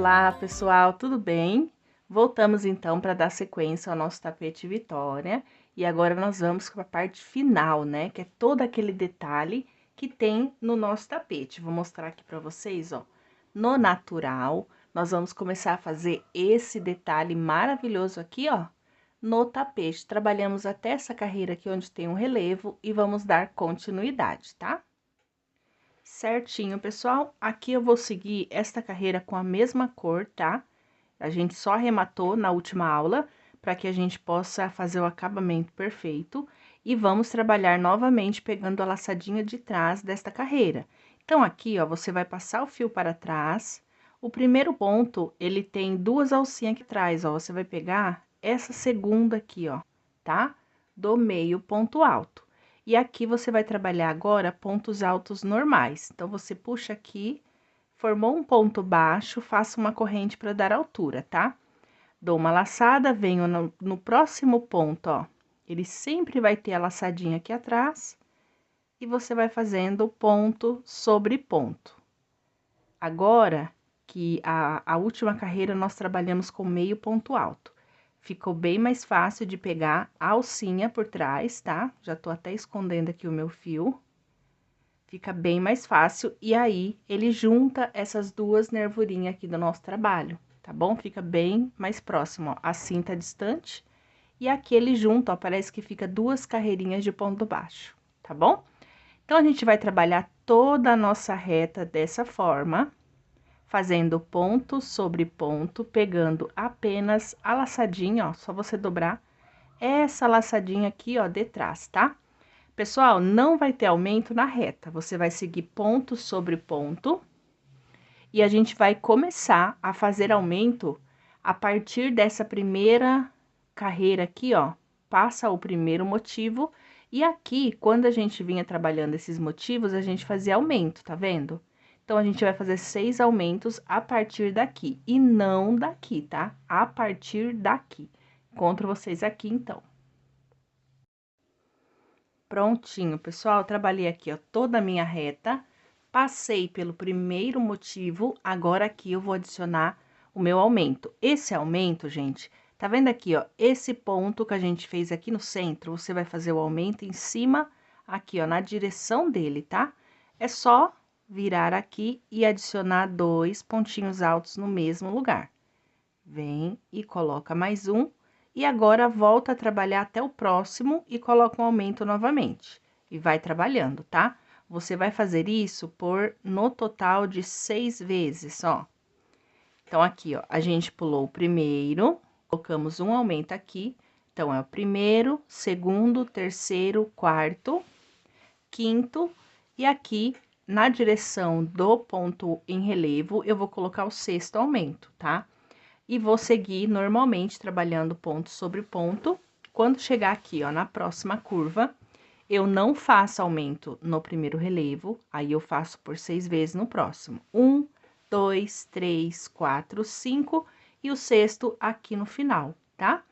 Olá, pessoal, tudo bem? Voltamos então para dar sequência ao nosso tapete Vitória. E agora nós vamos para a parte final, né? Que é todo aquele detalhe que tem no nosso tapete. Vou mostrar aqui para vocês, ó. No natural, nós vamos começar a fazer esse detalhe maravilhoso aqui, ó, no tapete. Trabalhamos até essa carreira aqui onde tem um relevo e vamos dar continuidade, tá? Certinho, pessoal. Aqui eu vou seguir esta carreira com a mesma cor, tá? A gente só arrematou na última aula, para que a gente possa fazer o acabamento perfeito. E vamos trabalhar novamente pegando a laçadinha de trás desta carreira. Então, aqui, ó, você vai passar o fio para trás. O primeiro ponto, ele tem duas alcinhas aqui atrás, ó. Você vai pegar essa segunda aqui, ó, tá? Do meio ponto alto. E aqui você vai trabalhar agora pontos altos normais. Então, você puxa aqui, formou um ponto baixo, faça uma corrente para dar altura, tá? Dou uma laçada, venho no próximo ponto, ó. Ele sempre vai ter a laçadinha aqui atrás. E você vai fazendo ponto sobre ponto. Agora, que a última carreira nós trabalhamos com meio ponto alto. Ficou bem mais fácil de pegar a alcinha por trás, tá? Já tô até escondendo aqui o meu fio. Fica bem mais fácil, e aí, ele junta essas duas nervurinhas aqui do nosso trabalho, tá bom? Fica bem mais próximo, ó. Assim tá distante, e aqui ele junta, ó, parece que fica duas carreirinhas de ponto baixo, tá bom? Então, a gente vai trabalhar toda a nossa reta dessa forma, fazendo ponto sobre ponto, pegando apenas a laçadinha, ó, só você dobrar essa laçadinha aqui, ó, de trás, tá? Pessoal, não vai ter aumento na reta, você vai seguir ponto sobre ponto, e a gente vai começar a fazer aumento a partir dessa primeira carreira aqui, ó, passa o primeiro motivo, e aqui, quando a gente vinha trabalhando esses motivos, a gente fazia aumento, tá vendo? Então, a gente vai fazer 6 aumentos a partir daqui, e não daqui, tá? A partir daqui. Encontro vocês aqui, então. Prontinho, pessoal, trabalhei aqui, ó, toda a minha reta, passei pelo primeiro motivo, agora aqui eu vou adicionar o meu aumento. Esse aumento, gente, tá vendo aqui, ó, esse ponto que a gente fez aqui no centro, você vai fazer o aumento em cima, aqui, ó, na direção dele, tá? É só virar aqui e adicionar 2 pontinhos altos no mesmo lugar. Vem e coloca mais um. E agora, volta a trabalhar até o próximo e coloca um aumento novamente. E vai trabalhando, tá? Você vai fazer isso por, no total, de 6 vezes, ó. Então, aqui, ó, a gente pulou o primeiro, colocamos um aumento aqui. Então, é o primeiro, segundo, terceiro, quarto, quinto. E aqui, na direção do ponto em relevo, eu vou colocar o sexto aumento, tá? E vou seguir normalmente trabalhando ponto sobre ponto. Quando chegar aqui, ó, na próxima curva, eu não faço aumento no primeiro relevo, aí eu faço por 6 vezes no próximo. 1, 2, 3, 4, 5 e o sexto aqui no final, tá?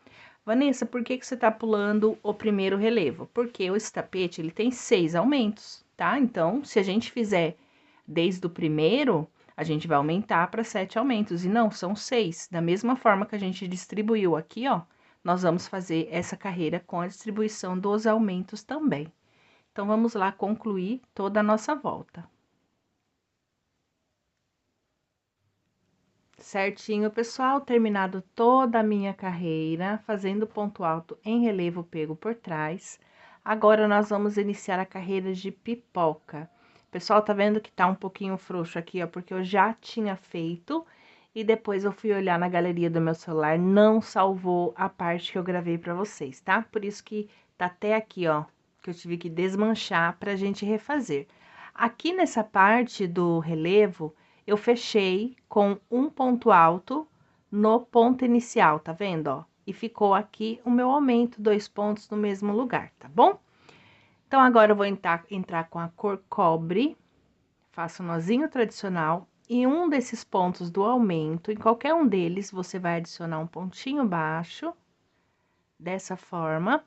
Vanessa, por que você tá pulando o primeiro relevo? Porque esse tapete, ele tem 6 aumentos, tá? Então, se a gente fizer desde o primeiro, a gente vai aumentar para 7 aumentos, e não, são 6. Da mesma forma que a gente distribuiu aqui, ó, nós vamos fazer essa carreira com a distribuição dos aumentos também. Então, vamos lá concluir toda a nossa volta. Certinho, pessoal, terminado toda a minha carreira, fazendo ponto alto em relevo pego por trás. Agora, nós vamos iniciar a carreira de pipoca. Pessoal, tá vendo que tá um pouquinho frouxo aqui, ó, porque eu já tinha feito e depois eu fui olhar na galeria do meu celular, não salvou a parte que eu gravei pra vocês, tá? Por isso que tá até aqui, ó, que eu tive que desmanchar pra gente refazer. Aqui nessa parte do relevo, eu fechei com um ponto alto no ponto inicial, tá vendo, ó? E ficou aqui o meu aumento, 2 pontos no mesmo lugar, tá bom? Então, agora eu vou entrar com a cor cobre, faço um nozinho tradicional, e um desses pontos do aumento, em qualquer um deles, você vai adicionar um pontinho baixo, dessa forma,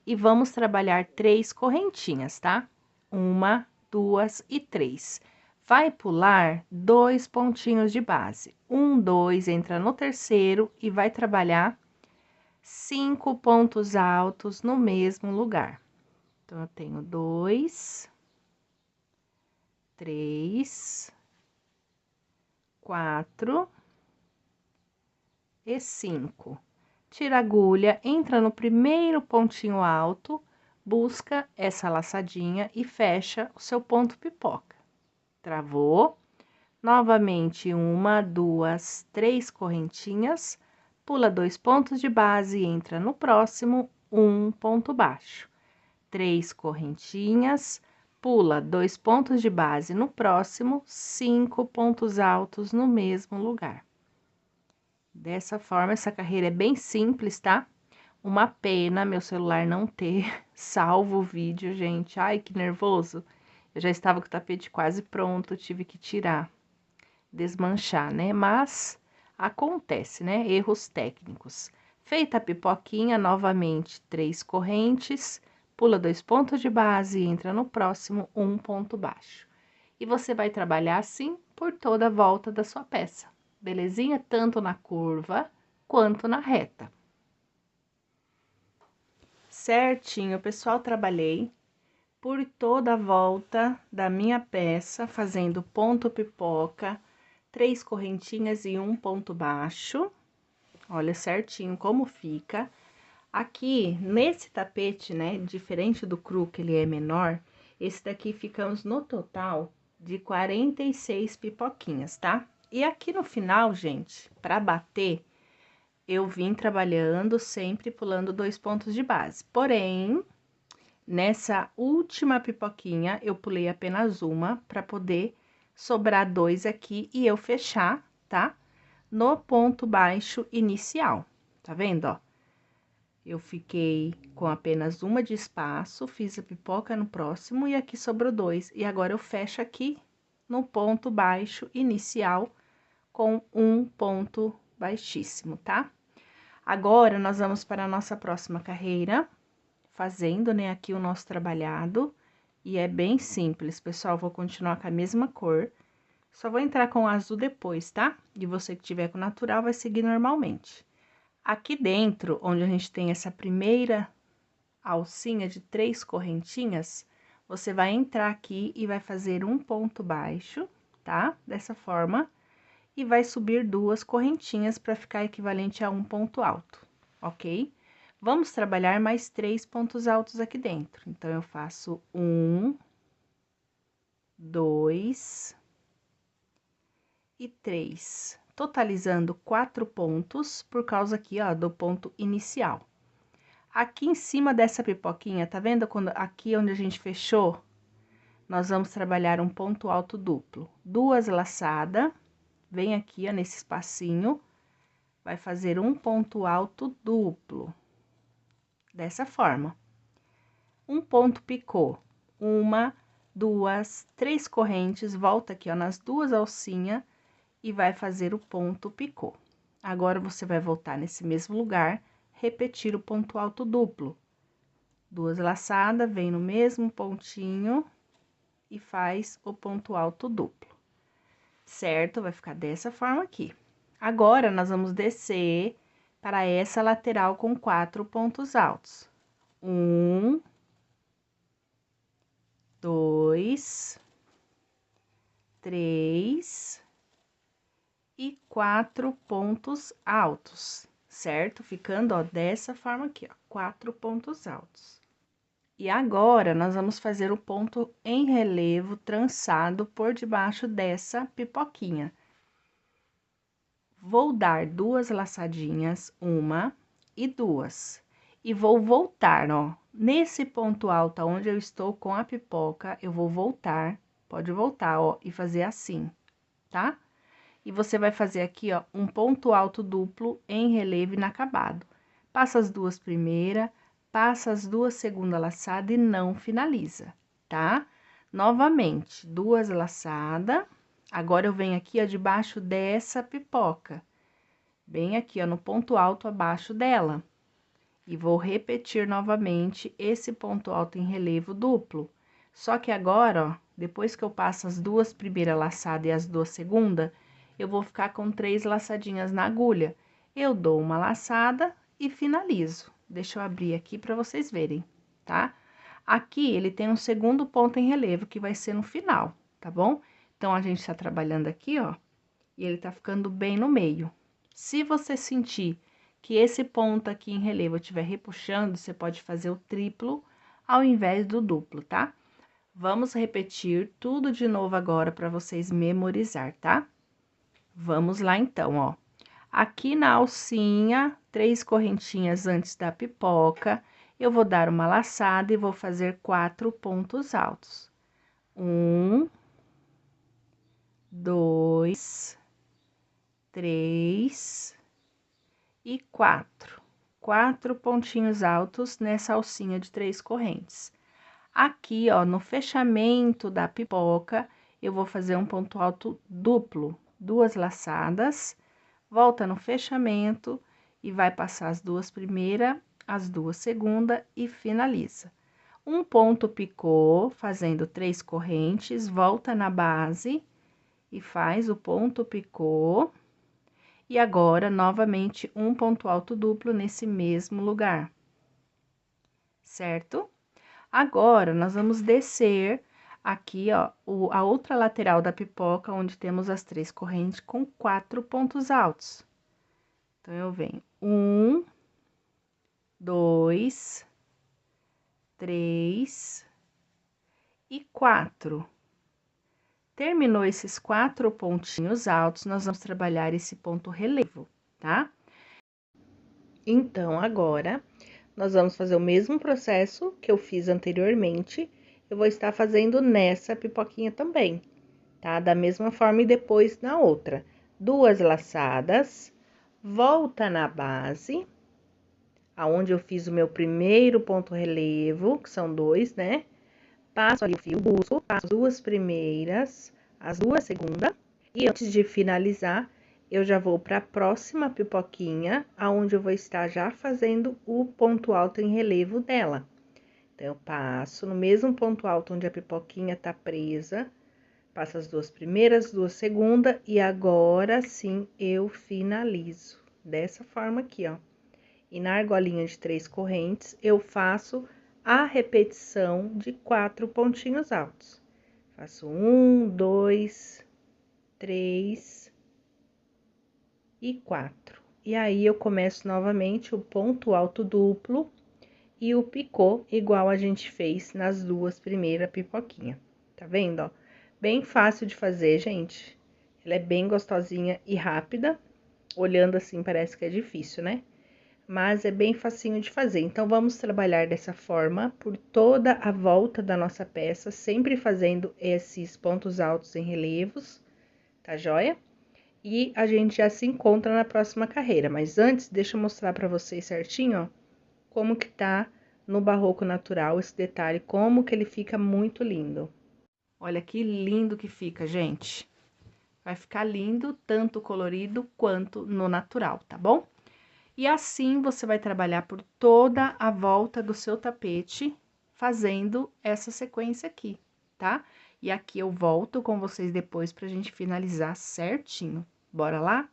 e vamos trabalhar 3 correntinhas, tá? 1, 2 e 3. Vai pular 2 pontinhos de base, 1, com 2, entra no terceiro e vai trabalhar 5 pontos altos no mesmo lugar. Então, eu tenho 2, 3, 4 e 5. Tira a agulha, entra no primeiro pontinho alto, busca essa laçadinha e fecha o seu ponto pipoca. Travou. Novamente, 1, 2, 3 correntinhas, pula 2 pontos de base, entra no próximo, 1 ponto baixo. 3 correntinhas, pula 2 pontos de base no próximo, 5 pontos altos no mesmo lugar. Dessa forma, essa carreira é bem simples, tá? Uma pena meu celular não ter salvo o vídeo, gente. Ai, que nervoso. Eu já estava com o tapete quase pronto, tive que tirar, desmanchar, né? Mas acontece, né? Erros técnicos. Feita a pipoquinha, novamente 3 correntes, pula 2 pontos de base e entra no próximo, 1 ponto baixo. E você vai trabalhar assim por toda a volta da sua peça. Belezinha? Tanto na curva quanto na reta. Certinho, pessoal, trabalhei por toda a volta da minha peça, fazendo ponto pipoca, 3 correntinhas e 1 ponto baixo. Olha certinho como fica. Aqui, nesse tapete, né, diferente do cru, que ele é menor, esse daqui ficamos no total de 46 pipoquinhas, tá? E aqui no final, gente, para bater, eu vim trabalhando sempre pulando 2 pontos de base. Porém, nessa última pipoquinha, eu pulei apenas uma para poder sobrar 2 aqui e eu fechar, tá? No ponto baixo inicial, tá vendo, ó? Eu fiquei com apenas uma de espaço, fiz a pipoca no próximo e aqui sobrou 2. E agora eu fecho aqui no ponto baixo inicial com um ponto baixíssimo, tá? Agora, nós vamos para a nossa próxima carreira, fazendo, né, aqui o nosso trabalhado. E é bem simples, pessoal, vou continuar com a mesma cor. Só vou entrar com o azul depois, tá? E você que tiver com natural vai seguir normalmente. Aqui dentro, onde a gente tem essa primeira alcinha de 3 correntinhas, você vai entrar aqui e vai fazer um ponto baixo, tá? Dessa forma, e vai subir 2 correntinhas para ficar equivalente a um ponto alto, ok? Vamos trabalhar mais 3 pontos altos aqui dentro. Então, eu faço 1, 2 e 3, totalizando 4 pontos, por causa aqui, ó, do ponto inicial. Aqui em cima dessa pipoquinha, tá vendo? Quando, aqui onde a gente fechou, nós vamos trabalhar um ponto alto duplo. 2 laçadas, vem aqui, ó, nesse espacinho, vai fazer um ponto alto duplo. Dessa forma. Um ponto picô, 1, 2, 3 correntes, volta aqui, ó, nas 2 alcinhas e vai fazer o ponto picô. Agora, você vai voltar nesse mesmo lugar, repetir o ponto alto duplo. 2 laçadas, vem no mesmo pontinho e faz o ponto alto duplo, certo? Vai ficar dessa forma aqui. Agora, nós vamos descer para essa lateral com 4 pontos altos. 1, 2, 3 e 4 pontos altos, certo? Ficando, ó, dessa forma aqui, ó, 4 pontos altos. E agora, nós vamos fazer o ponto em relevo trançado por debaixo dessa pipoquinha. Vou dar 2 laçadinhas, 1 e 2. E vou voltar, ó, nesse ponto alto onde eu estou com a pipoca, eu vou voltar, pode voltar, ó, e fazer assim, tá? E você vai fazer aqui, ó, um ponto alto duplo em relevo inacabado. Passa as 2 primeiras, passa as 2 segunda laçada e não finaliza, tá? Novamente, 2 laçadas. Agora, eu venho aqui, ó, debaixo dessa pipoca. Bem aqui, ó, no ponto alto abaixo dela. E vou repetir novamente esse ponto alto em relevo duplo. Só que agora, ó, depois que eu passo as 2 primeiras laçadas e as 2 segundas, eu vou ficar com 3 laçadinhas na agulha. Eu dou uma laçada e finalizo. Deixa eu abrir aqui para vocês verem, tá? Aqui, ele tem um segundo ponto em relevo, que vai ser no final, tá bom? Então, a gente tá trabalhando aqui, ó, e ele tá ficando bem no meio. Se você sentir que esse ponto aqui em relevo estiver repuxando, você pode fazer o triplo ao invés do duplo, tá? Vamos repetir tudo de novo agora para vocês memorizar, tá? Vamos lá então, ó. Aqui na alcinha, 3 correntinhas antes da pipoca, eu vou dar uma laçada e vou fazer 4 pontos altos. 1, 2, 3 e 4. 4 pontinhos altos nessa alcinha de 3 correntes. Aqui, ó, no fechamento da pipoca, eu vou fazer um ponto alto duplo, 2 laçadas, volta no fechamento e vai passar as 2 primeiras, as 2 segunda e finaliza. Um ponto picô, fazendo 3 correntes, volta na base e faz o ponto picô. E agora, novamente, um ponto alto duplo nesse mesmo lugar, certo? Agora, nós vamos descer aqui, ó, a outra lateral da pipoca, onde temos as 3 correntes com 4 pontos altos. Então, eu venho 1, 2, 3 e 4. Terminou esses 4 pontinhos altos, nós vamos trabalhar esse ponto relevo, tá? Então, agora, nós vamos fazer o mesmo processo que eu fiz anteriormente, eu vou estar fazendo nessa pipoquinha também, tá? Da mesma forma e depois na outra. 2 laçadas, volta na base, aonde eu fiz o meu primeiro ponto relevo, que são 2, né? Passo ali o fio, busco, passo as 2 primeiras, as 2 segunda, e antes de finalizar, eu já vou para a próxima pipoquinha, aonde eu vou estar já fazendo o ponto alto em relevo dela. Então, eu passo no mesmo ponto alto onde a pipoquinha tá presa, passo as 2 primeiras, 2 segunda, e agora sim eu finalizo. Dessa forma aqui, ó. E na argolinha de 3 correntes, eu faço a repetição de 4 pontinhos altos. Faço 1, 2, 3 e 4. E aí, eu começo novamente o ponto alto duplo e o picô, igual a gente fez nas 2 primeiras pipoquinhas. Tá vendo, ó? Bem fácil de fazer, gente. Ela é bem gostosinha e rápida. Olhando assim, parece que é difícil, né? Mas é bem facinho de fazer. Então, vamos trabalhar dessa forma por toda a volta da nossa peça, sempre fazendo esses pontos altos em relevos, tá joia? E a gente já se encontra na próxima carreira. Mas antes, deixa eu mostrar pra vocês certinho, ó, como que tá no barroco natural esse detalhe, como que ele fica muito lindo. Olha que lindo que fica, gente. Vai ficar lindo, tanto colorido quanto no natural, tá bom? E assim, você vai trabalhar por toda a volta do seu tapete, fazendo essa sequência aqui, tá? E aqui eu volto com vocês depois pra gente finalizar certinho. Bora lá?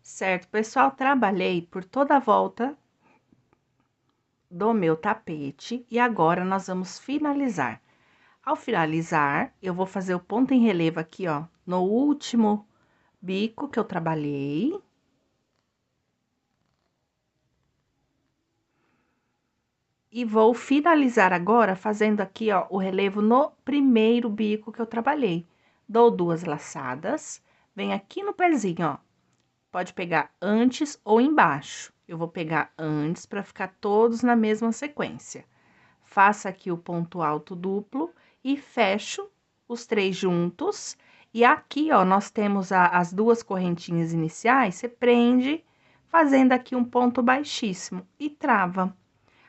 Certo, pessoal, trabalhei por toda a volta do meu tapete e agora nós vamos finalizar. Ao finalizar, eu vou fazer o ponto em relevo aqui, ó, no último bico que eu trabalhei. E vou finalizar agora fazendo aqui, ó, o relevo no primeiro bico que eu trabalhei. Dou 2 laçadas, venho aqui no pezinho, ó. Pode pegar antes ou embaixo. Eu vou pegar antes para ficar todos na mesma sequência. Faça aqui o ponto alto duplo e fecho os 3 juntos. E aqui, ó, nós temos as 2 correntinhas iniciais, você prende fazendo aqui um ponto baixíssimo e trava.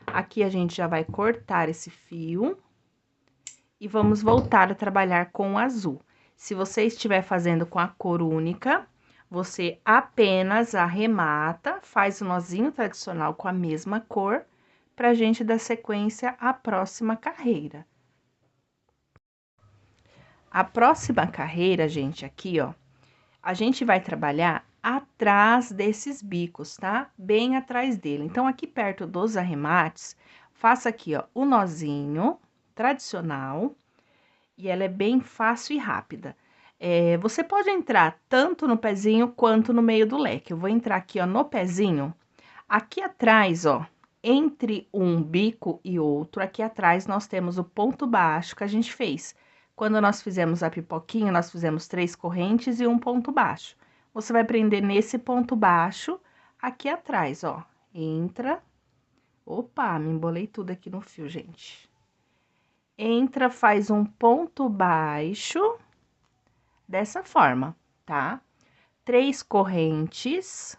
Aqui a gente já vai cortar esse fio e vamos voltar a trabalhar com o azul. Se você estiver fazendo com a cor única, você apenas arremata, faz o nozinho tradicional com a mesma cor, pra gente dar sequência à próxima carreira. A próxima carreira, gente, aqui, ó, a gente vai trabalhar atrás desses bicos, tá? Bem atrás dele. Então, aqui perto dos arremates, faça aqui, ó, o nozinho tradicional, e ela é bem fácil e rápida. Você pode entrar tanto no pezinho quanto no meio do leque. Eu vou entrar aqui, ó, no pezinho. Aqui atrás, ó, entre um bico e outro, aqui atrás nós temos o ponto baixo que a gente fez. Quando nós fizemos a pipoquinha, nós fizemos 3 correntes e um ponto baixo. Você vai prender nesse ponto baixo aqui atrás, ó. Entra. Opa, me embolei tudo aqui no fio, gente. Entra, faz um ponto baixo, dessa forma, tá? 3 correntes.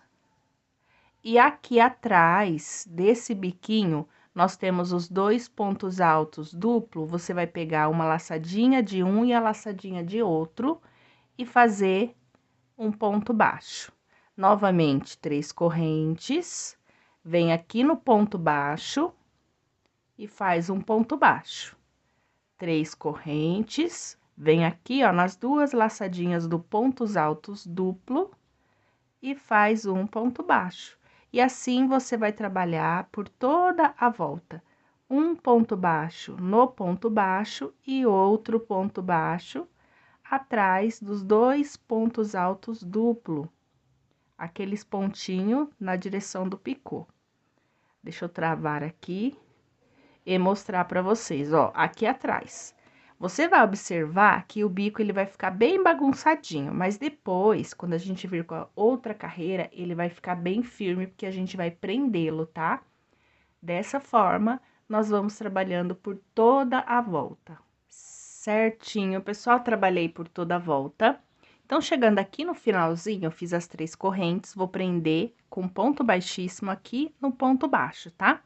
E aqui atrás desse biquinho, nós temos os 2 pontos altos duplo. Você vai pegar uma laçadinha de um e a laçadinha de outro e fazer um ponto baixo. Novamente, 3 correntes, vem aqui no ponto baixo e faz um ponto baixo. 3 correntes, vem aqui, ó, nas 2 laçadinhas do pontos altos duplo e faz um ponto baixo. E assim você vai trabalhar por toda a volta. Um ponto baixo no ponto baixo e outro ponto baixo atrás dos 2 pontos altos duplo. Aqueles pontinhos na direção do picô. Deixa eu travar aqui e mostrar para vocês, ó, aqui atrás. Você vai observar que o bico ele vai ficar bem bagunçadinho, mas depois, quando a gente vir com a outra carreira, ele vai ficar bem firme, porque a gente vai prendê-lo, tá? Dessa forma, nós vamos trabalhando por toda a volta. Certinho, pessoal, trabalhei por toda a volta. Então, chegando aqui no finalzinho, eu fiz as 3 correntes, vou prender com ponto baixíssimo aqui no ponto baixo, tá?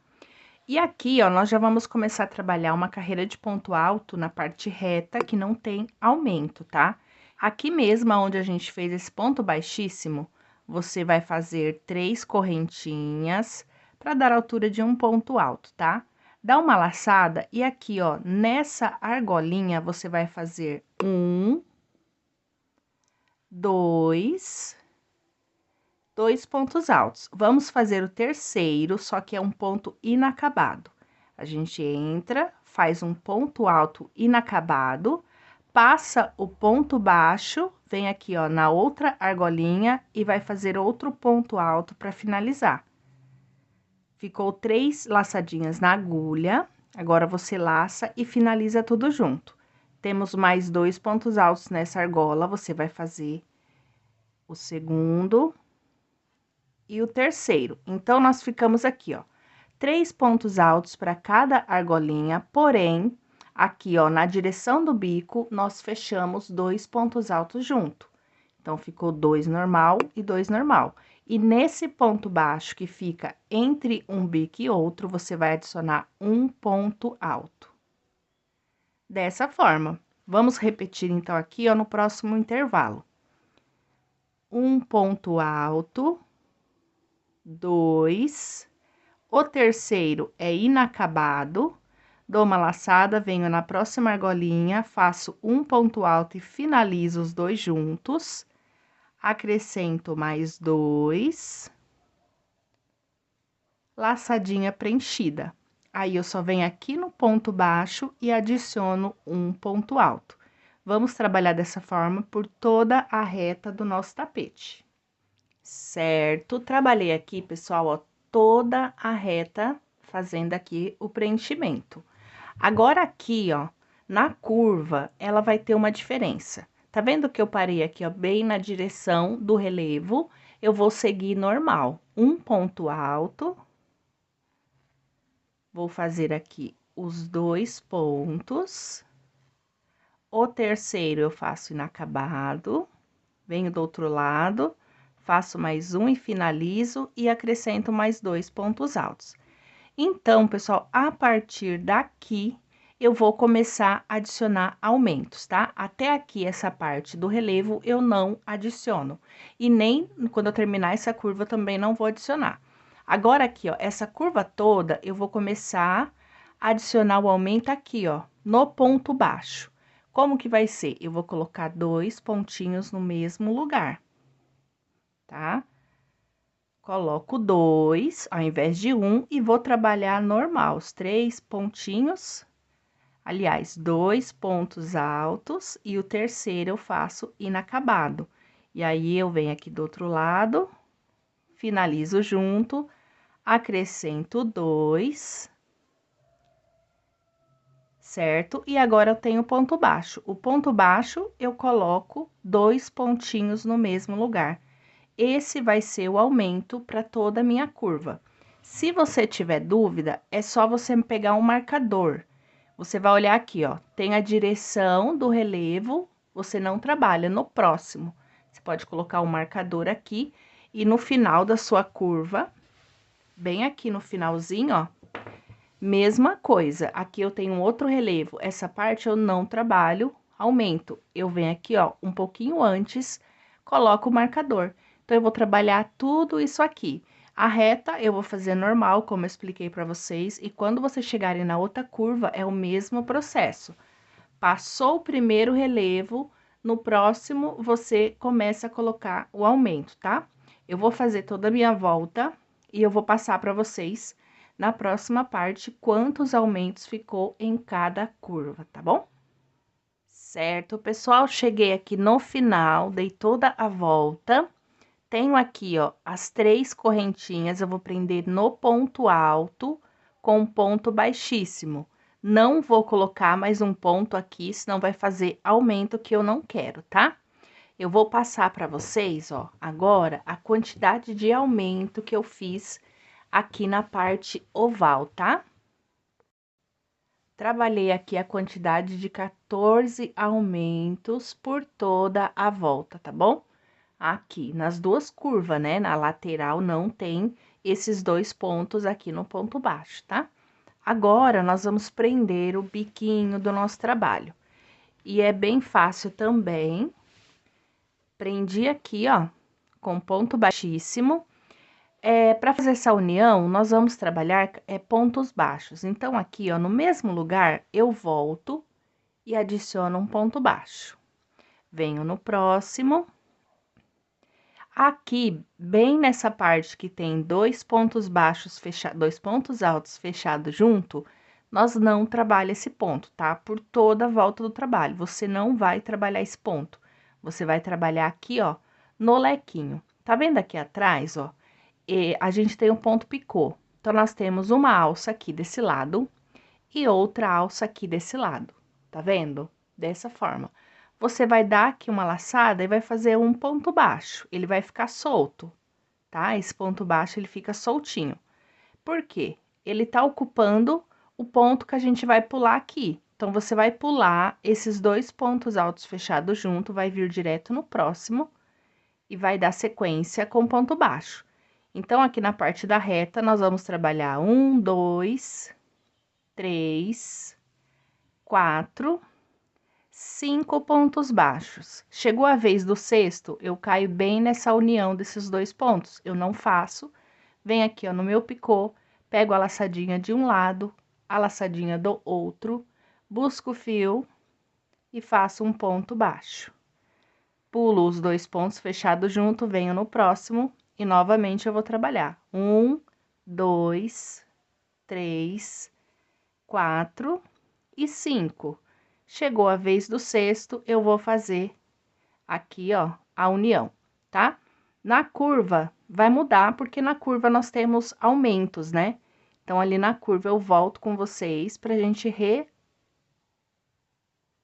E aqui, ó, nós já vamos começar a trabalhar uma carreira de ponto alto na parte reta, que não tem aumento, tá? Aqui mesmo, onde a gente fez esse ponto baixíssimo, você vai fazer 3 correntinhas para dar altura de um ponto alto, tá? Dá uma laçada e aqui, ó, nessa argolinha, você vai fazer 1, 2 pontos altos. Vamos fazer o terceiro, só que é um ponto inacabado. A gente entra, faz um ponto alto inacabado, passa o ponto baixo, vem aqui, ó, na outra argolinha e vai fazer outro ponto alto para finalizar. Ficou 3 laçadinhas na agulha, agora você laça e finaliza tudo junto. Temos mais 2 pontos altos nessa argola, você vai fazer o segundo e o terceiro. Então, nós ficamos aqui, ó, 3 pontos altos para cada argolinha, porém, aqui, ó, na direção do bico, nós fechamos 2 pontos altos junto. Então, ficou 2 normal e 2 normal. E nesse ponto baixo que fica entre um bico e outro, você vai adicionar um ponto alto. Dessa forma. Vamos repetir, então, aqui, ó, no próximo intervalo. Um ponto alto, 2, o terceiro é inacabado, dou uma laçada, venho na próxima argolinha, faço um ponto alto e finalizo os 2 juntos, acrescento mais 2, laçadinha preenchida. Aí, eu só venho aqui no ponto baixo e adiciono um ponto alto. Vamos trabalhar dessa forma por toda a reta do nosso tapete. Certo, trabalhei aqui, pessoal, ó, toda a reta, fazendo aqui o preenchimento. Agora, aqui, ó, na curva, ela vai ter uma diferença. Tá vendo que eu parei aqui, ó, bem na direção do relevo? Eu vou seguir normal. Um ponto alto. Vou fazer aqui os 2 pontos. O terceiro eu faço inacabado. Venho do outro lado. Faço mais um e finalizo e acrescento mais 2 pontos altos. Então, pessoal, a partir daqui, eu vou começar a adicionar aumentos, tá? Até aqui, essa parte do relevo, eu não adiciono. E nem quando eu terminar essa curva, eu também não vou adicionar. Agora, aqui, ó, essa curva toda, eu vou começar a adicionar o aumento aqui, ó, no ponto baixo. Como que vai ser? Eu vou colocar 2 pontinhos no mesmo lugar, tá? Coloco 2 ao invés de 1 e vou trabalhar normal, os 3 pontinhos. Aliás, 2 pontos altos e o terceiro eu faço inacabado. E aí, eu venho aqui do outro lado, finalizo junto, acrescento 2, certo? E agora eu tenho ponto baixo. O ponto baixo, eu coloco 2 pontinhos no mesmo lugar. Esse vai ser o aumento para toda a minha curva. Se você tiver dúvida, é só você pegar um marcador. Você vai olhar aqui, ó, tem a direção do relevo, você não trabalha no próximo. Você pode colocar um marcador aqui e no final da sua curva, bem aqui no finalzinho, ó, mesma coisa. Aqui eu tenho outro relevo, essa parte eu não trabalho, aumento. Eu venho aqui, ó, um pouquinho antes, coloco o marcador. Então, eu vou trabalhar tudo isso aqui. A reta eu vou fazer normal, como eu expliquei para vocês, e quando vocês chegarem na outra curva, é o mesmo processo. Passou o primeiro relevo, no próximo você começa a colocar o aumento, tá? Eu vou fazer toda a minha volta e eu vou passar para vocês na próxima parte quantos aumentos ficou em cada curva, tá bom? Certo, pessoal, cheguei aqui no final, dei toda a volta. Tenho aqui, ó, as 3 correntinhas, eu vou prender no ponto alto com um ponto baixíssimo. Não vou colocar mais um ponto aqui, senão vai fazer aumento que eu não quero, tá? Eu vou passar para vocês, ó, agora a quantidade de aumento que eu fiz aqui na parte oval, tá? Trabalhei aqui a quantidade de 14 aumentos por toda a volta, tá bom? Aqui, nas duas curvas, né? Na lateral não tem esses 2 pontos aqui no ponto baixo, tá? Agora, nós vamos prender o biquinho do nosso trabalho. E é bem fácil também. Prendi aqui, ó, com ponto baixíssimo. Para fazer essa união, nós vamos trabalhar pontos baixos. Então, aqui, ó, no mesmo lugar, eu volto e adiciono um ponto baixo. Venho no próximo. Aqui, bem nessa parte que tem 2 pontos baixos fechados, 2 pontos altos fechados junto, nós não trabalha esse ponto, tá? Por toda a volta do trabalho, você não vai trabalhar esse ponto. Você vai trabalhar aqui, ó, no lequinho. Tá vendo aqui atrás, ó? A gente tem um ponto picô. Então, nós temos uma alça aqui desse lado e outra alça aqui desse lado. Tá vendo? Dessa forma. Você vai dar aqui uma laçada e vai fazer um ponto baixo. Ele vai ficar solto, tá? Esse ponto baixo, ele fica soltinho. Por quê? Ele tá ocupando o ponto que a gente vai pular aqui. Então, você vai pular esses 2 pontos altos fechados junto, vai vir direto no próximo e vai dar sequência com ponto baixo. Então, aqui na parte da reta, nós vamos trabalhar 1, 2, 3, 4, 5 pontos baixos. Chegou a vez do sexto, eu caio bem nessa união desses 2 pontos. Eu não faço. Venho aqui, ó, no meu picô, pego a laçadinha de um lado, a laçadinha do outro, busco o fio e faço um ponto baixo. Pulo os 2 pontos fechados junto, venho no próximo e novamente eu vou trabalhar. 1, 2, 3, 4 e 5. Chegou a vez do sexto, eu vou fazer aqui, ó, a união, tá? Na curva, vai mudar, porque na curva nós temos aumentos, né? Então, ali na curva, eu volto com vocês pra gente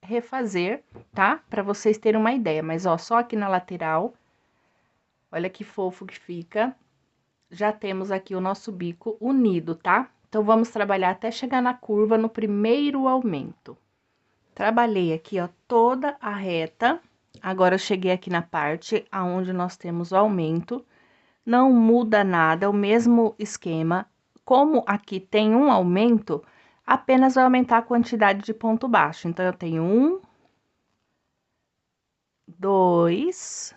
refazer, tá? Pra vocês terem uma ideia. Mas, ó, só aqui na lateral, olha que fofo que fica. Já temos aqui o nosso bico unido, tá? Então, vamos trabalhar até chegar na curva no primeiro aumento. Trabalhei aqui, ó, toda a reta. Agora, eu cheguei aqui na parte aonde nós temos o aumento. Não muda nada, é o mesmo esquema. Como aqui tem um aumento, apenas vai aumentar a quantidade de ponto baixo. Então, eu tenho 1, 2,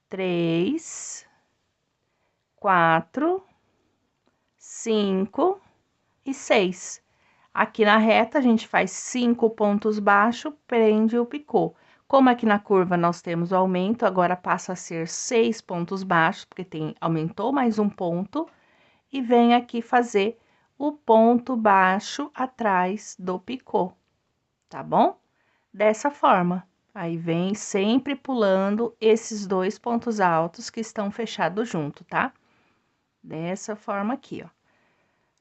3, 4, 5 e 6. Aqui na reta, a gente faz 5 pontos baixos, prende o picô. Como aqui na curva nós temos o aumento, agora passa a ser 6 pontos baixos, porque aumentou mais um ponto, e vem aqui fazer o ponto baixo atrás do picô, tá bom? Dessa forma. Aí, vem sempre pulando esses 2 pontos altos que estão fechados junto, tá? Dessa forma aqui, ó.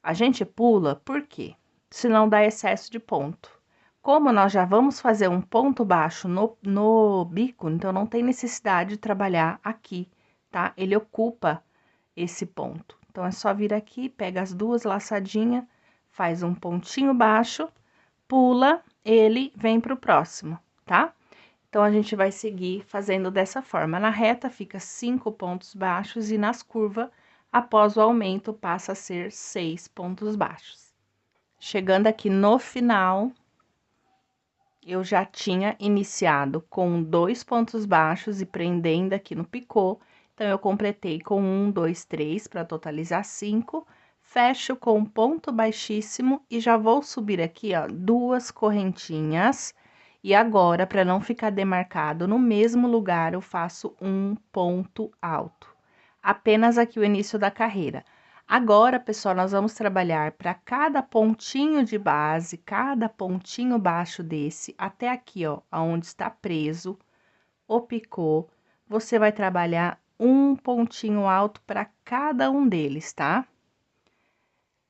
A gente pula, por quê? Senão dá excesso de ponto. Como nós já vamos fazer um ponto baixo no bico, então não tem necessidade de trabalhar aqui, tá? Ele ocupa esse ponto. Então, é só vir aqui, pega as 2 laçadinhas, faz um pontinho baixo, pula, ele vem pro próximo, tá? Então, a gente vai seguir fazendo dessa forma. Na reta, fica 5 pontos baixos e nas curvas, após o aumento, passa a ser 6 pontos baixos. Chegando aqui no final, eu já tinha iniciado com 2 pontos baixos e prendendo aqui no picô. Então, eu completei com 1, 2, 3, para totalizar 5. Fecho com um ponto baixíssimo e já vou subir aqui, ó, 2 correntinhas. E agora, para não ficar demarcado no mesmo lugar, eu faço um ponto alto. Apenas aqui o início da carreira. Agora, pessoal, nós vamos trabalhar para cada pontinho de base, cada pontinho baixo desse, até aqui, ó, aonde está preso o picô, você vai trabalhar um pontinho alto para cada um deles, tá?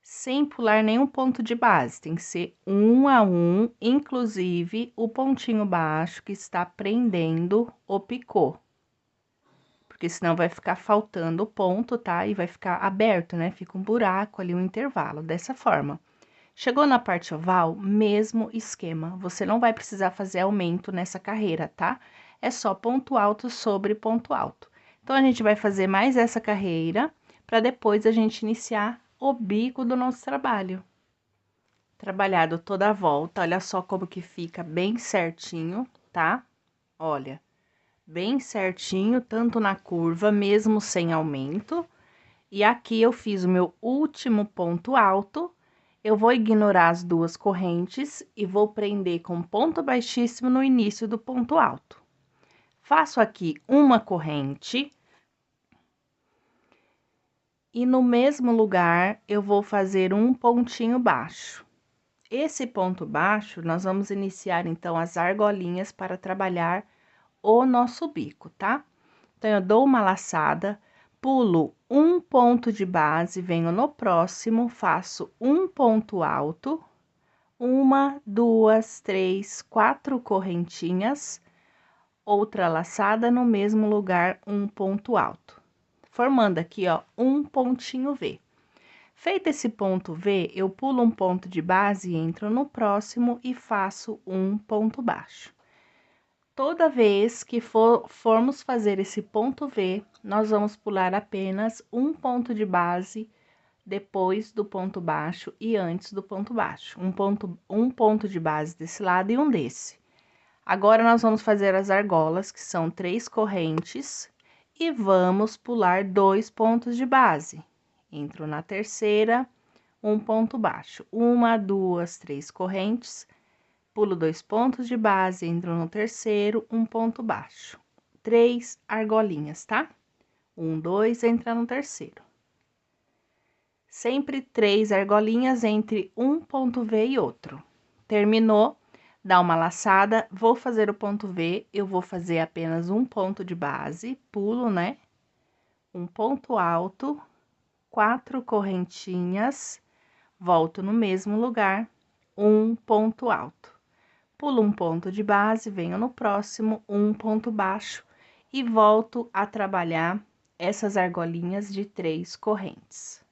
Sem pular nenhum ponto de base, tem que ser um a um, inclusive o pontinho baixo que está prendendo o picô. Porque senão vai ficar faltando o ponto, tá? E vai ficar aberto, né? Fica um buraco ali, um intervalo, dessa forma. Chegou na parte oval, mesmo esquema. Você não vai precisar fazer aumento nessa carreira, tá? É só ponto alto sobre ponto alto. Então, a gente vai fazer mais essa carreira, para depois a gente iniciar o bico do nosso trabalho. Trabalhado toda a volta, olha só como que fica bem certinho, tá? Olha, bem certinho, tanto na curva, mesmo sem aumento. E aqui eu fiz o meu último ponto alto, eu vou ignorar as 2 correntes e vou prender com ponto baixíssimo no início do ponto alto. Faço aqui uma corrente. E no mesmo lugar, eu vou fazer um pontinho baixo. Esse ponto baixo, nós vamos iniciar, então, as argolinhas para trabalhar o nosso bico, tá? Então, eu dou uma laçada, pulo um ponto de base, venho no próximo, faço um ponto alto, 1, 2, 3, 4 correntinhas, outra laçada no mesmo lugar, um ponto alto. Formando aqui, ó, um pontinho V. Feito esse ponto V, eu pulo um ponto de base, entro no próximo e faço um ponto baixo. Toda vez que formos fazer esse ponto V, nós vamos pular apenas um ponto de base depois do ponto baixo e antes do ponto baixo. Um ponto de base desse lado e um desse. Agora, nós vamos fazer as argolas, que são 3 correntes, e vamos pular 2 pontos de base. Entro na terceira, um ponto baixo. 1, 2, 3 correntes, pulo 2 pontos de base, entro no terceiro, um ponto baixo. 3 argolinhas, tá? 1, 2, entra no terceiro. Sempre 3 argolinhas entre um ponto V e outro. Terminou, dá uma laçada, vou fazer o ponto V, eu vou fazer apenas um ponto de base, pulo, né? Um ponto alto, 4 correntinhas, volto no mesmo lugar, um ponto alto. Pulo um ponto de base, venho no próximo, um ponto baixo e volto a trabalhar essas argolinhas de 3 correntes.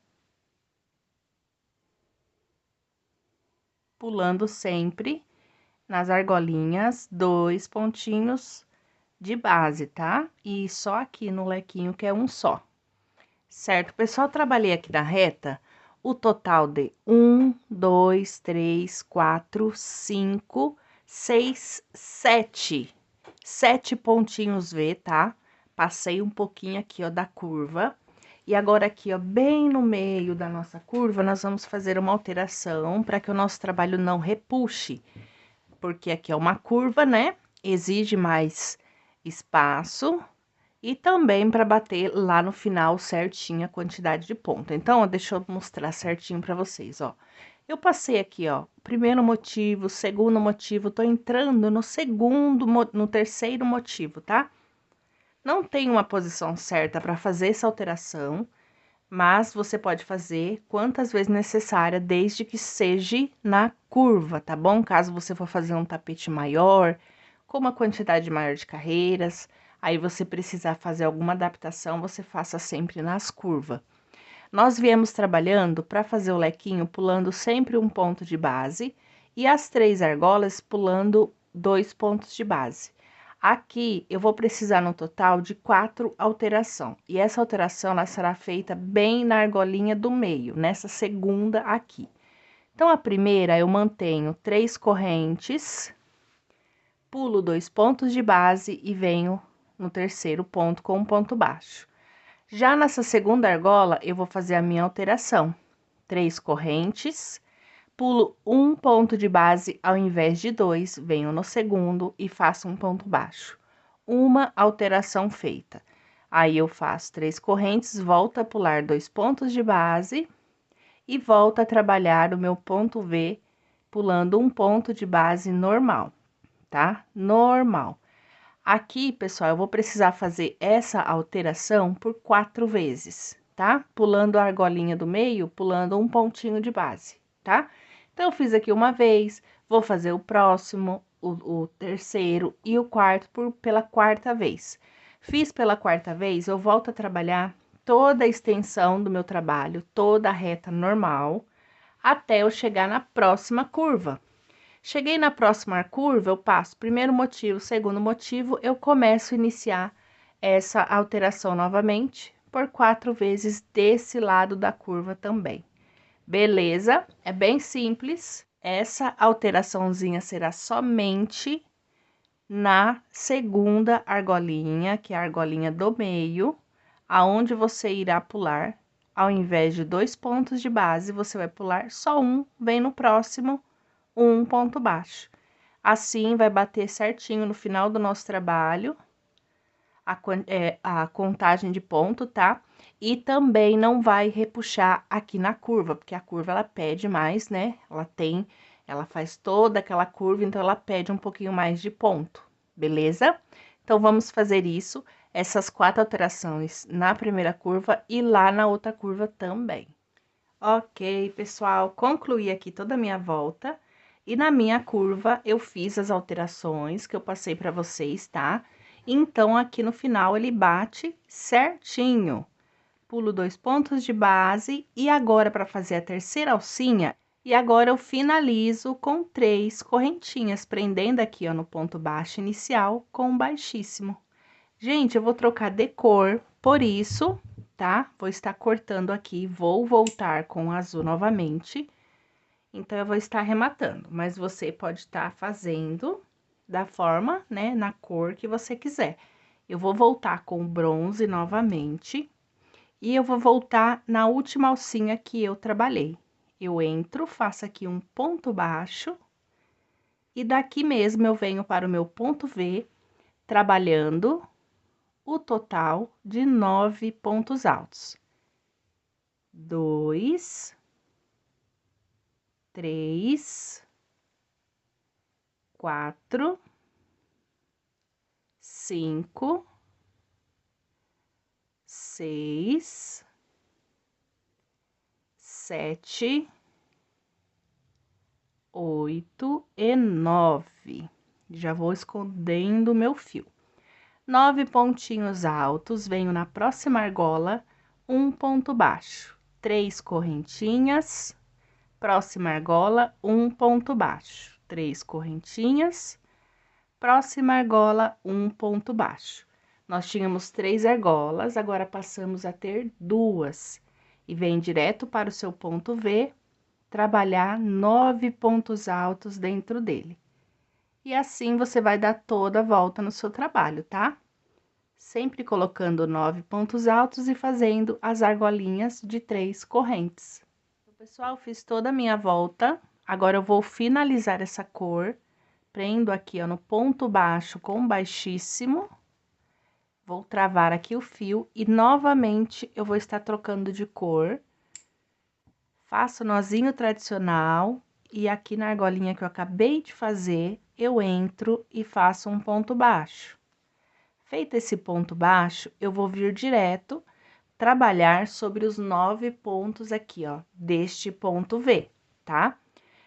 Pulando sempre nas argolinhas, 2 pontinhos de base, tá? E só aqui no lequinho que é um só. Certo, pessoal? Trabalhei aqui na reta o total de 1, 2, 3, 4, 5, 6, 7. 7 pontinhos V, tá? Passei um pouquinho aqui, ó, da curva. E agora aqui, ó, bem no meio da nossa curva, nós vamos fazer uma alteração para que o nosso trabalho não repuxe. Porque aqui é uma curva, né? Exige mais espaço e também para bater lá no final certinho a quantidade de ponto. Então, ó, deixa eu mostrar certinho para vocês, ó. Eu passei aqui, ó, primeiro motivo, segundo motivo, tô entrando no no terceiro motivo, tá? Não tem uma posição certa para fazer essa alteração, mas você pode fazer quantas vezes necessária, desde que seja na curva, tá bom? Caso você for fazer um tapete maior, com uma quantidade maior de carreiras, aí você precisar fazer alguma adaptação, você faça sempre nas curvas. Nós viemos trabalhando para fazer o lequinho pulando sempre um ponto de base e as 3 argolas pulando 2 pontos de base. Aqui eu vou precisar no total de 4 alterações e essa alteração ela será feita bem na argolinha do meio, nessa segunda aqui. Então, a primeira eu mantenho 3 correntes, pulo 2 pontos de base e venho no terceiro ponto com um ponto baixo. Já nessa segunda argola, eu vou fazer a minha alteração. 3 correntes, pulo um ponto de base ao invés de 2, venho no segundo e faço um ponto baixo. Uma alteração feita. Aí, eu faço 3 correntes, volto a pular 2 pontos de base e volto a trabalhar o meu ponto V, pulando um ponto de base normal, tá? Normal. Aqui, pessoal, eu vou precisar fazer essa alteração por 4 vezes, tá? Pulando a argolinha do meio, pulando um pontinho de base, tá? Então, eu fiz aqui uma vez, vou fazer o próximo, o terceiro e o quarto pela quarta vez. Fiz pela quarta vez, eu volto a trabalhar toda a extensão do meu trabalho, toda a reta normal, até eu chegar na próxima curva. Cheguei na próxima curva, eu passo primeiro motivo, segundo motivo, eu começo a iniciar essa alteração novamente por 4 vezes desse lado da curva também. Beleza? É bem simples. Essa alteraçãozinha será somente na segunda argolinha, que é a argolinha do meio, aonde você irá pular, ao invés de 2 pontos de base, você vai pular só um, vem no próximo, um ponto baixo. Assim, vai bater certinho no final do nosso trabalho, a contagem de ponto, tá? E também não vai repuxar aqui na curva, porque a curva, ela pede mais, né? Ela faz toda aquela curva, então ela pede um pouquinho mais de ponto, beleza? Então, vamos fazer isso, essas 4 alterações na primeira curva e lá na outra curva também. Ok, pessoal, concluí aqui toda a minha volta. E na minha curva, eu fiz as alterações que eu passei para vocês, tá? Então, aqui no final, ele bate certinho. Pulo 2 pontos de base e agora, para fazer a terceira alcinha, e agora eu finalizo com 3 correntinhas, prendendo aqui, ó, no ponto baixo inicial com baixíssimo. Gente, eu vou trocar de cor, por isso, tá? Vou estar cortando aqui, vou voltar com o azul novamente. Então, eu vou estar arrematando, mas você pode estar fazendo da forma, né, na cor que você quiser. Eu vou voltar com o bronze novamente e eu vou voltar na última alcinha que eu trabalhei. Eu entro, faço aqui um ponto baixo e daqui mesmo eu venho para o meu ponto V, trabalhando o total de 9 pontos altos. 2, 3, 4, 5, 6, 7, 8 e 9. Já vou escondendo o meu fio. 9 pontinhos altos, venho na próxima argola, um ponto baixo, 3 correntinhas, próxima argola, um ponto baixo, 3 correntinhas, próxima argola, um ponto baixo. Nós tínhamos 3 argolas, agora passamos a ter 2. E vem direto para o seu ponto V, trabalhar 9 pontos altos dentro dele. E assim, você vai dar toda a volta no seu trabalho, tá? sempre colocando 9 pontos altos e fazendo as argolinhas de 3 correntes. Pessoal, fiz toda a minha volta, agora eu vou finalizar essa cor, prendo aqui, ó, no ponto baixo com baixíssimo, vou travar aqui o fio e novamente eu vou estar trocando de cor, faço nozinho tradicional e aqui na argolinha que eu acabei de fazer, eu entro e faço um ponto baixo. Feito esse ponto baixo, eu vou vir direto trabalhar sobre os 9 pontos aqui, ó, deste ponto V, tá?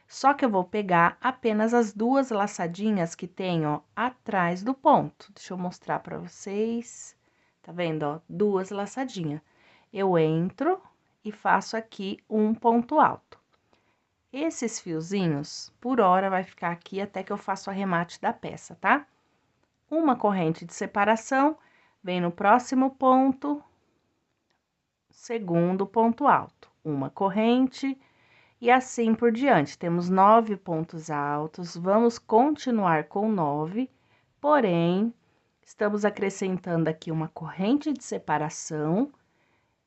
Só que eu vou pegar apenas as 2 laçadinhas que tem, ó, atrás do ponto. Deixa eu mostrar pra vocês. Tá vendo, ó? 2 laçadinhas. Eu entro e faço aqui um ponto alto. Esses fiozinhos, por hora, vai ficar aqui até que eu faço o arremate da peça, tá? Uma corrente de separação, vem no próximo ponto, segundo ponto alto, uma corrente e assim por diante. Temos 9 pontos altos, vamos continuar com 9, porém, estamos acrescentando aqui uma corrente de separação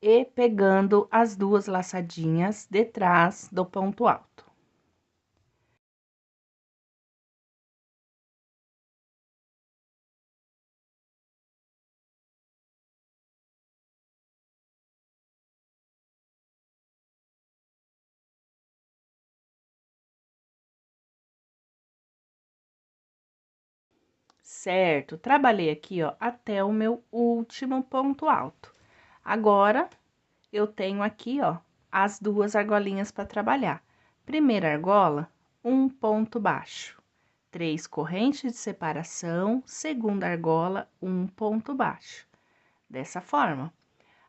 e pegando as 2 laçadinhas de trás do ponto alto. Certo, trabalhei aqui, ó, até o meu último ponto alto. Agora, eu tenho aqui, ó, as 2 argolinhas para trabalhar. Primeira argola, um ponto baixo, 3 correntes de separação, segunda argola, um ponto baixo. Dessa forma.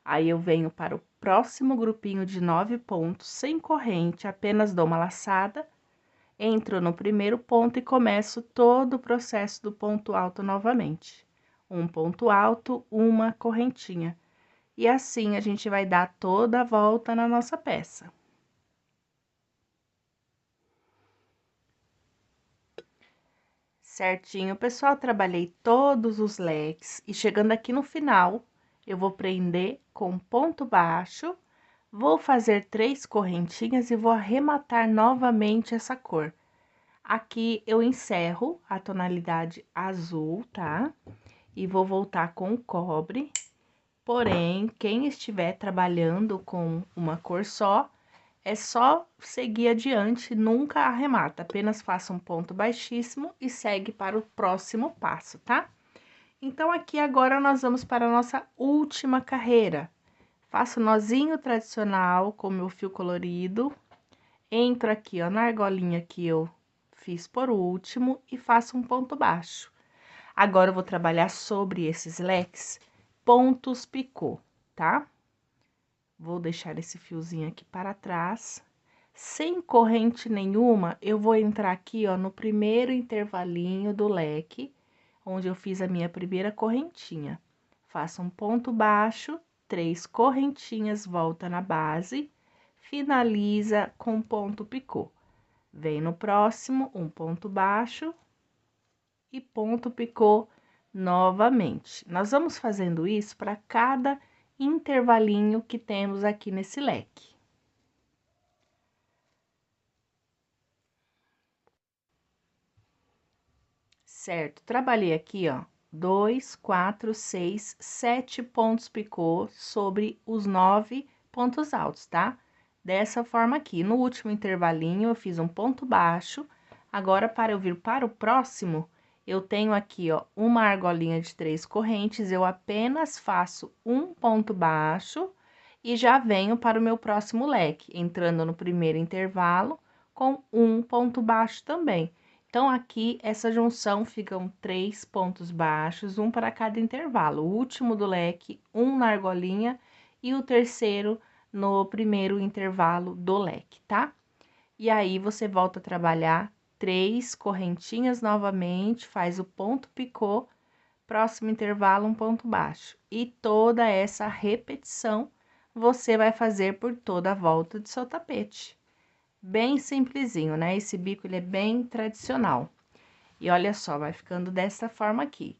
Aí, eu venho para o próximo grupinho de 9 pontos, sem corrente, apenas dou uma laçada, entro no primeiro ponto e começo todo o processo do ponto alto novamente. Um ponto alto, uma correntinha. E assim, a gente vai dar toda a volta na nossa peça. Certinho, pessoal, trabalhei todos os leques e chegando aqui no final, eu vou prender com ponto baixo, vou fazer 3 correntinhas e vou arrematar novamente essa cor. Aqui eu encerro a tonalidade azul, tá? E vou voltar com o cobre. Porém, quem estiver trabalhando com uma cor só, é só seguir adiante, nunca arremata, apenas faça um ponto baixíssimo e segue para o próximo passo, tá? Então, aqui agora nós vamos para a nossa última carreira. Faço nozinho tradicional com meu fio colorido, entro aqui, ó, na argolinha que eu fiz por último e faço um ponto baixo. Agora, eu vou trabalhar sobre esses leques pontos picô, tá? Vou deixar esse fiozinho aqui para trás. Sem corrente nenhuma, eu vou entrar aqui, ó, no primeiro intervalinho do leque, onde eu fiz a minha primeira correntinha. Faço um ponto baixo, 3 correntinhas, volta na base, finaliza com ponto picô. Vem no próximo, um ponto baixo e ponto picô novamente. Nós vamos fazendo isso para cada intervalinho que temos aqui nesse leque. Certo, trabalhei aqui, ó, 2, 4, 6, 7 pontos picô sobre os 9 pontos altos, tá? Dessa forma aqui. No último intervalinho, eu fiz um ponto baixo. Agora, para eu vir para o próximo, eu tenho aqui, ó, uma argolinha de 3 correntes, eu apenas faço um ponto baixo e já venho para o meu próximo leque, entrando no primeiro intervalo com um ponto baixo também. Então, aqui, essa junção ficam 3 pontos baixos, um para cada intervalo. O último do leque, um na argolinha e o terceiro no primeiro intervalo do leque, tá? E aí, você volta a trabalhar 3 correntinhas novamente, faz o ponto picô, próximo intervalo, um ponto baixo. E toda essa repetição, você vai fazer por toda a volta do seu tapete. Bem simplesinho, né? Esse bico, ele é bem tradicional. E olha só, vai ficando dessa forma aqui.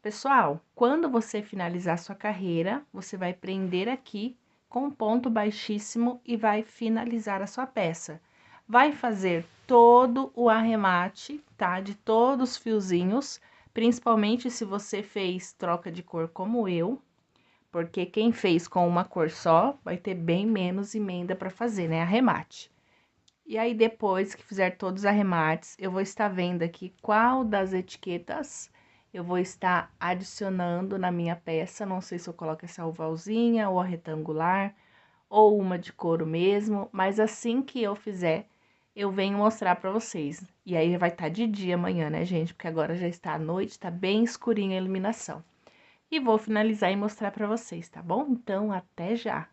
Pessoal, quando você finalizar sua carreira, você vai prender aqui com um ponto baixíssimo e vai finalizar a sua peça. Vai fazer todo o arremate, tá? De todos os fiozinhos, principalmente se você fez troca de cor como eu, porque quem fez com uma cor só vai ter bem menos emenda para fazer, né? Arremate. E aí, depois que fizer todos os arremates, eu vou estar vendo aqui qual das etiquetas eu vou estar adicionando na minha peça. Não sei se eu coloco essa ovalzinha ou a retangular, ou uma de couro mesmo, mas assim que eu fizer, eu venho mostrar pra vocês. E aí vai estar de dia amanhã, né, gente? Porque agora já está à noite, tá bem escurinha a iluminação. E vou finalizar e mostrar pra vocês, tá bom? Então, até já!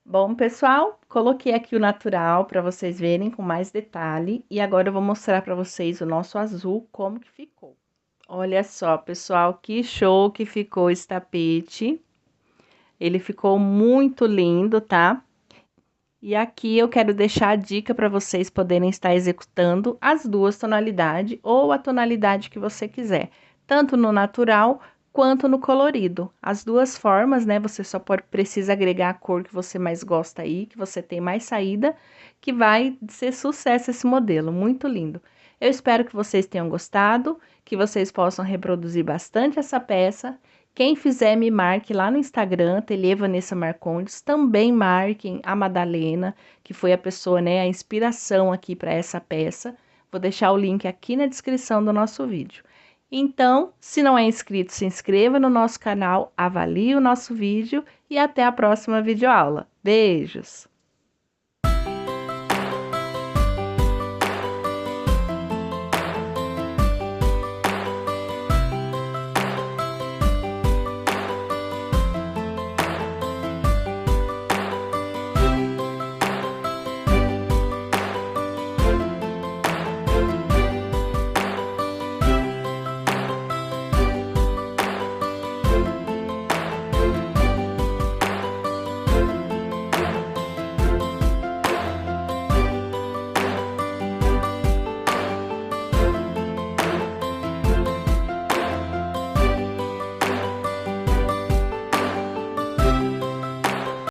Bom, pessoal, coloquei aqui o natural para vocês verem com mais detalhe. E agora eu vou mostrar para vocês o nosso azul, como que ficou. Olha só, pessoal, que show que ficou esse tapete. Ele ficou muito lindo, tá? E aqui eu quero deixar a dica para vocês poderem estar executando as duas tonalidades ou a tonalidade que você quiser, tanto no natural quanto no colorido. As duas formas, né? Você só precisa agregar a cor que você mais gosta aí, que você tem mais saída, que vai ser sucesso esse modelo, muito lindo. Eu espero que vocês tenham gostado, que vocês possam reproduzir bastante essa peça. Quem fizer, me marque lá no Instagram, Ateliê Vanessa Marcondes. Também marquem a Madalena, que foi a pessoa, né, a inspiração aqui para essa peça. Vou deixar o link aqui na descrição do nosso vídeo. Então, se não é inscrito, se inscreva no nosso canal, avalie o nosso vídeo e até a próxima videoaula. Beijos!